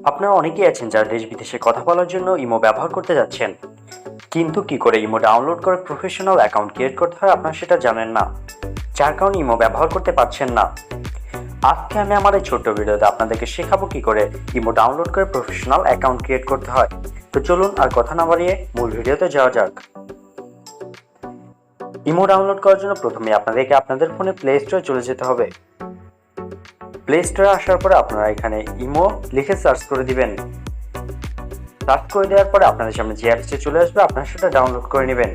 আপনারা অনেকেই আছেন যারা দেশ বিদেশে কথা বলার জন্য ইমো ব্যবহার করতে যাচ্ছেন, কিন্তু কি করে ইমো ডাউনলোড করে প্রফেশনাল অ্যাকাউন্ট ক্রিয়েট করতে হয় আপনারা সেটা জানেন না, যার কারণে ইমো ব্যবহার করতে পারছেন না। আজকে আমি আমার এই ছোট্ট ভিডিওতে আপনাদেরকে শেখাবো কি করে ইমো ডাউনলোড করে প্রফেশনাল অ্যাকাউন্ট ক্রিয়েট করতে হয়। তো চলুন আর কথা না বাড়িয়ে মূল ভিডিওতে যাওয়া যাক। ইমো ডাউনলোড করার জন্য প্রথমে আপনাদেরকে আপনাদের ফোনে প্লে স্টোরে চলে যেতে হবে। প্লে স্টোরে আসার পরে আপনারা এখানে ইমো লিখে সার্চ করে দিবেন। সার্চ করে দেওয়ার পরে আপনাদের সামনে যে অ্যাপসটি চলে আসবে আপনারা সেটা ডাউনলোড করে নেবেন।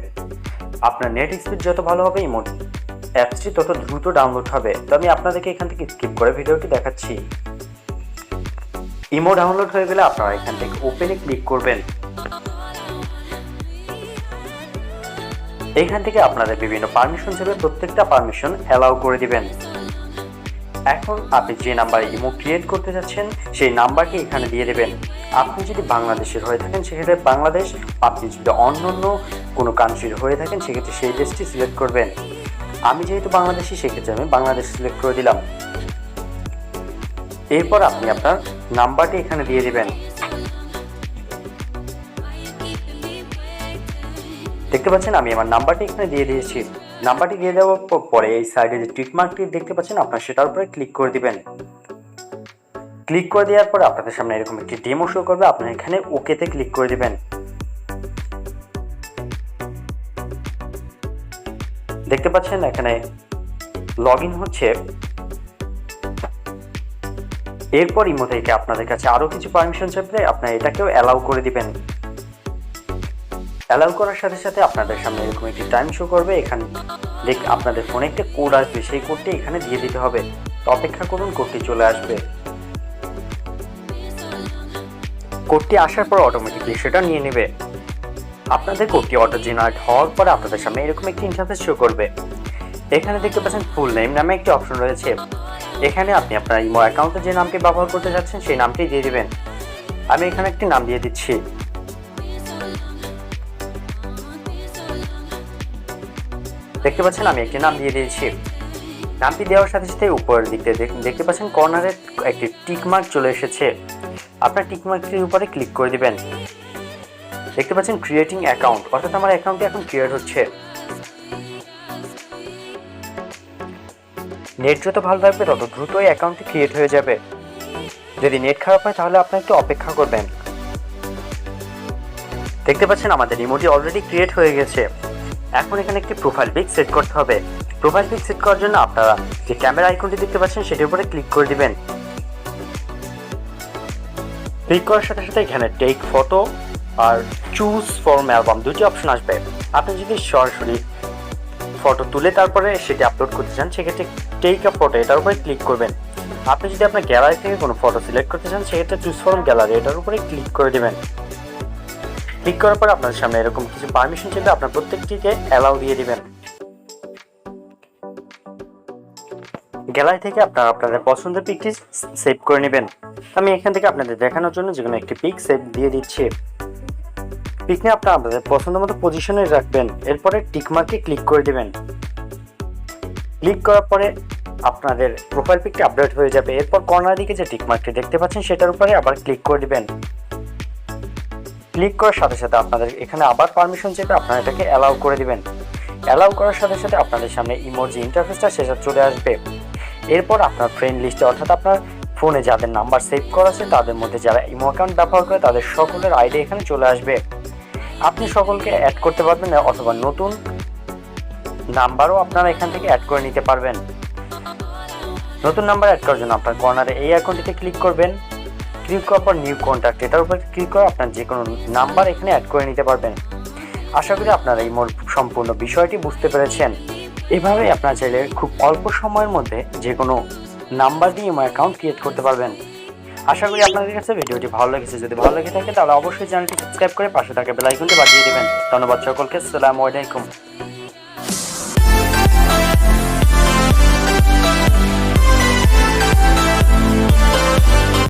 আপনার নেট স্পিড যত ভালো হবে ইমো অ্যাপসটি তত দ্রুত ডাউনলোড হবে। তো আমি আপনাদেরকে এখান থেকে স্কিপ করে ভিডিওটি দেখাচ্ছি। ইমো ডাউনলোড হয়ে গেলে আপনারা এখান থেকে ওপেনে ক্লিক করবেন। এখান থেকে আপনাদের বিভিন্ন পারমিশন চাইবে, প্রত্যেকটা পারমিশন অ্যালাউ করে দিবেন। এখন আপনি যে নাম্বারে ইমো ক্রিয়েট করতে যাচ্ছেন সেই নাম্বারটি এখানে দিয়ে দেবেন। আপনি যদি বাংলাদেশের হয়ে থাকেন সেক্ষেত্রে বাংলাদেশ, আপনি যদি অন্য কোনো কান্ট্রির হয়ে থাকেন সেক্ষেত্রে সেই দেশটি সিলেক্ট করবেন। আমি যেহেতু বাংলাদেশি সেক্ষেত্রে আমি বাংলাদেশ সিলেক্ট করে দিলাম। এরপর আপনি আপনার নাম্বারটি এখানে দিয়ে দেবেন। দেখতে পাচ্ছেন আমি আমার নাম্বারটি এখানে দিয়ে দিয়েছি। নাম্বারটি দিয়ে দেওয়ার পরে এই সাইডে যে টিক মার্কটি দেখতে পাচ্ছেন আপনার সেটার উপরে ক্লিক করে দিবেন। ক্লিক করে দেওয়ার পরে আপনাদের সামনে এরকম একটি ডেমো শো করবে, আপনারা এখানে ওকেতে ক্লিক করে দিবেন। দেখতে পাচ্ছেন এখানে লগ ইন হচ্ছে। এরপর ইমো থেকে আপনাদের কাছে আরো কিছু পারমিশন চাইবে, আপনারা এটাকেও অ্যালাউ করে দিবেন। অ্যালাউ করার সাথে সাথে আপনাদের সামনে এরকম একটি টাইম শো করবে। এখানে আপনাদের ফোনে একটা কোড আসবে, সেই কোডটি এখানে দিয়ে দিতে হবে। তো অপেক্ষা করুন, কোডটি চলে আসবে। কোডটি আসার পর অটোমেটিকলি সেটা নিয়ে নেবে। আপনাদের কোডটি অটো জেনারেট হওয়ার পরে আপনাদের সামনে এরকম একটি ইন্টারফেস শো করবে। এখানে দেখতে পাচ্ছেন ফুল নেম নামে একটি অপশন রয়েছে। এখানে আপনি আপনার ইমো অ্যাকাউন্টে যে নামটি ব্যবহার করতে যাচ্ছেন সেই নামটি দিয়ে দিবেন। আমি এখানে একটি নাম দিয়ে দিচ্ছি। দেখতে পাচ্ছেন আমি একটি নাম দিয়ে দিয়েছি। নামটি দেওয়ার সাথে সাথে উপরের দিকে দেখতে পাচ্ছেন কর্নারে একটি টিক মার্ক চলে এসেছে। আপনার টিক মার্কটির উপরে ক্লিক করে দিবেন। দেখতে পাচ্ছেন ক্রিয়েটিং অ্যাকাউন্ট, অর্থাৎ আমার অ্যাকাউন্টটি এখন ক্রিয়েট হচ্ছে। নেট যত ভালো থাকবে তত দ্রুত এই অ্যাকাউন্টটি ক্রিয়েট হয়ে যাবে। যদি নেট খারাপ হয় তাহলে আপনি একটু অপেক্ষা করবেন। দেখতে পাচ্ছেন আমাদের ইমোটি অলরেডি ক্রিয়েট হয়ে গেছে। এখন এখানে একটি প্রোফাইল পিক সেট করতে হবে। প্রোফাইল পিক সেট করার জন্য আপনারা যে ক্যামেরা আইকনটি দেখতে পাচ্ছেন সেটির উপরে ক্লিক করে দিবেন। ক্লিক করার সাথে সাথে এখানে টেক ফটো আর চুজ ফ্রম অ্যালবাম দুটি অপশন আসবে। আপনি যদি সরাসরি ফটো তুলে তারপরে সেটি আপলোড করতে চান সেক্ষেত্রে টেক আ ফটো এটার উপরে ক্লিক করবেন। আপনি যদি আপনার গ্যালারি থেকে কোনো ফটো সিলেক্ট করতে চান সেক্ষেত্রে চুজ ফ্রম গ্যালারি এটার উপরে ক্লিক করে দেবেন। ক্লিক করার পর আপনাদের সামনে এরকম কিছু পারমিশন চাইবে, আপনার প্রত্যেকটিকে অ্যালাউ দিয়ে দিবেন। গ্যালারি থেকে আপনারা আপনাদের পছন্দের পিকটি সেভ করে নেবেন। আমি এখান থেকে আপনাদের দেখানোর জন্য যেকোনো একটি পিক সেভ দিয়ে দিচ্ছি। পিক নিয়ে আপনারা আপনাদের পছন্দ মতো পজিশনে রাখবেন। এরপরে টিক মার্কে ক্লিক করে দেবেন। ক্লিক করার পরে আপনাদের প্রোফাইল পিকটি আপডেট হয়ে যাবে। এরপর কর্নার দিকে যে টিক মার্কটি দেখতে পাচ্ছেন সেটার উপরে আবার ক্লিক করে দিবেন। ক্লিক করার সাথে সাথে আপনাদের এখানে আবার পারমিশন চাইবে, আপনারা এটাকে অ্যালাউ করে দিবেন। অ্যালাউ করার সাথে সাথে আপনাদের সামনে ইমোর যে ইন্টারফেসটা সেটা চলে আসবে। এরপর আপনার ফ্রেন্ড লিস্টে অর্থাৎ আপনার ফোনে যাদের নাম্বার সেভ করা আছে তাদের মধ্যে যারা ইমো অ্যাকাউন্ট ব্যবহার করে তাদের সকলের আইডি এখানে চলে আসবে। আপনি সকলকে অ্যাড করতে পারবেন অথবা নতুন নাম্বারও আপনারা এখান থেকে অ্যাড করে নিতে পারবেন। নতুন নাম্বার অ্যাড করার জন্য আপনার কর্নারে এই অ্যাকাউন্টটিতে ক্লিক করবেন। ক্লিক করার পর নিউ কন্ট্যাক্ট এটার উপর ক্লিক করে আপনার যে কোনো নাম্বার এখানে অ্যাড করে নিতে পারবেন। আশা করি আপনারা এই সম্পূর্ণ বিষয়টি বুঝতে পেরেছেন। এভাবে আপনারা চাইলে খুব অল্প সময়ের মধ্যে যে কোনো নাম্বার দিয়ে ইমো অ্যাকাউন্ট ক্রিয়েট করতে পারবেন। আশা করি আপনাদের কাছে ভিডিওটি ভালো লেগেছে। যদি ভালো লেগে থাকে তাহলে অবশ্যই চ্যানেলটি সাবস্ক্রাইব করে পাশে থাকা বেল আইকনটি বাজিয়ে দেবেন। ধন্যবাদ সকলকে। আসসালামু আলাইকুম।